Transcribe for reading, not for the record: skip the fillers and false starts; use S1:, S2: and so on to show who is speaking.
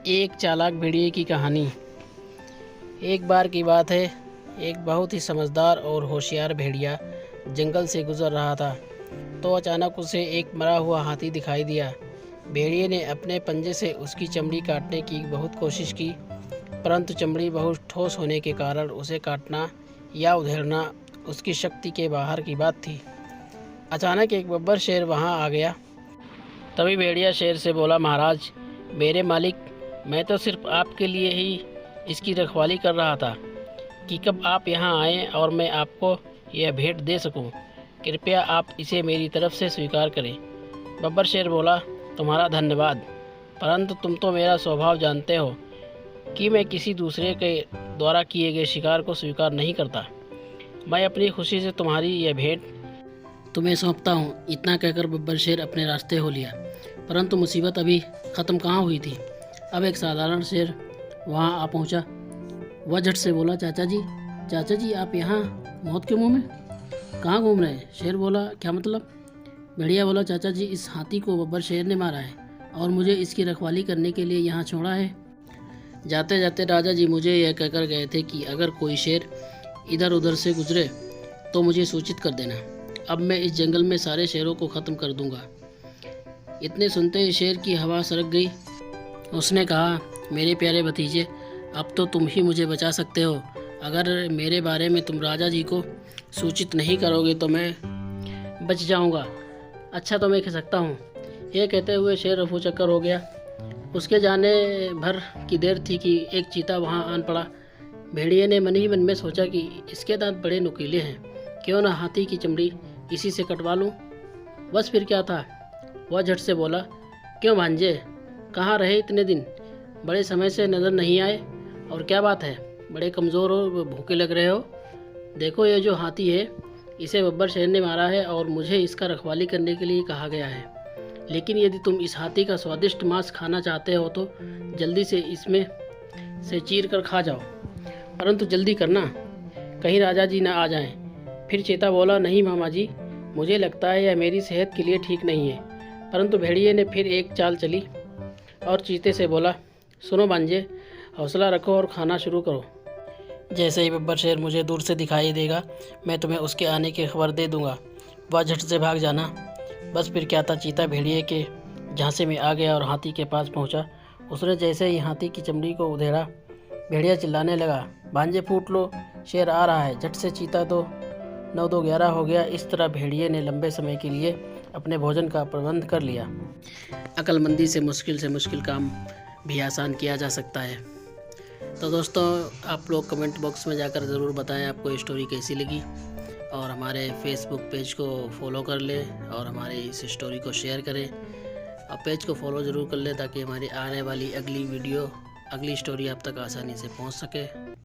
S1: एक चालाक भेड़िए की कहानी। एक बार की बात है, एक बहुत ही समझदार और होशियार भेड़िया जंगल से गुजर रहा था। तो अचानक उसे एक मरा हुआ हाथी दिखाई दिया। भेड़िए ने अपने पंजे से उसकी चमड़ी काटने की बहुत कोशिश की, परंतु चमड़ी बहुत ठोस होने के कारण उसे काटना या उधेड़ना उसकी शक्ति के बाहर की बात थी। अचानक एक बब्बर शेर वहां आ गया। तभी भेड़िया शेर से बोला, महाराज, मेरे मालिक, मैं तो सिर्फ आपके लिए ही इसकी रखवाली कर रहा था कि कब आप यहाँ आएँ और मैं आपको यह भेंट दे सकूं। कृपया आप इसे मेरी तरफ से स्वीकार करें। बब्बर शेर बोला, तुम्हारा धन्यवाद, परंतु तुम तो मेरा स्वभाव जानते हो कि मैं किसी दूसरे के द्वारा किए गए शिकार को स्वीकार नहीं करता। मैं अपनी खुशी से तुम्हारी यह भेंट तुम्हें सौंपता हूँ। इतना कहकर बब्बर शेर अपने रास्ते हो लिया। परंतु मुसीबत अभी ख़त्म कहाँ हुई थी। अब एक साधारण शेर वहाँ आ पहुँचा। वह झट से बोला, चाचा जी आप यहाँ मौत के मुंह में कहाँ घूम रहे हैं? शेर बोला, क्या मतलब? भेड़िया बोला, चाचा जी, इस हाथी को बब्बर शेर ने मारा है और मुझे इसकी रखवाली करने के लिए यहाँ छोड़ा है। जाते जाते राजा जी मुझे यह कहकर गए थे कि अगर कोई शेर इधर उधर से गुजरे तो मुझे सूचित कर देना। अब मैं इस जंगल में सारे शेरों को ख़त्म कर दूंगा। इतने सुनते ही शेर की हवा सरक गई। उसने कहा, मेरे प्यारे भतीजे, अब तो तुम ही मुझे बचा सकते हो। अगर मेरे बारे में तुम राजा जी को सूचित नहीं करोगे तो मैं बच जाऊंगा। अच्छा तो मैं खिसकता हूँ। ये कहते हुए शेर रफू चक्कर हो गया। उसके जाने भर की देर थी कि एक चीता वहाँ आन पड़ा। भेड़िए ने मन ही मन में सोचा कि इसके दांत बड़े नुकीले हैं, क्यों ना हाथी की चमड़ी इसी से कटवा लूँ। बस फिर क्या था। वह झट से बोला, क्यों भांजे, कहाँ रहे इतने दिन? बड़े समय से नज़र नहीं आए। और क्या बात है, बड़े कमज़ोर और भूखे लग रहे हो। देखो, ये जो हाथी है इसे बब्बर शेर ने मारा है और मुझे इसका रखवाली करने के लिए कहा गया है। लेकिन यदि तुम इस हाथी का स्वादिष्ट मांस खाना चाहते हो तो जल्दी से इसमें से चीर कर खा जाओ, परंतु जल्दी करना, कहीं राजा जी ना आ जाएं। फिर चीता बोला, नहीं मामा जी, मुझे लगता है यह मेरी सेहत के लिए ठीक नहीं है। परंतु भेड़िए ने फिर एक चाल चली और चीते से बोला, सुनो भांजे, हौसला रखो और खाना शुरू करो। जैसे ही बब्बर शेर मुझे दूर से दिखाई देगा मैं तुम्हें उसके आने की खबर दे दूंगा। वह झट से भाग जाना। बस फिर क्या था, चीता भेड़िए के झांसे में आ गया और हाथी के पास पहुंचा। उसने जैसे ही हाथी की चमड़ी को उधेड़ा, भेड़िया चिल्लाने लगा, भांजे फूट लो, शेर आ रहा है। झट से चीता तो 9-2-11 हो गया। इस तरह भेड़िए ने लंबे समय के लिए अपने भोजन का प्रबंध कर लिया। अक्लमंदी से मुश्किल काम भी आसान किया जा सकता है। तो दोस्तों, आप लोग कमेंट बॉक्स में जाकर ज़रूर बताएं आपको ये स्टोरी कैसी लगी, और हमारे फेसबुक पेज को फॉलो कर लें और हमारी इस स्टोरी को शेयर करें। और पेज को फॉलो ज़रूर कर लें ताकि हमारी आने वाली अगली स्टोरी आप तक आसानी से पहुंच सके।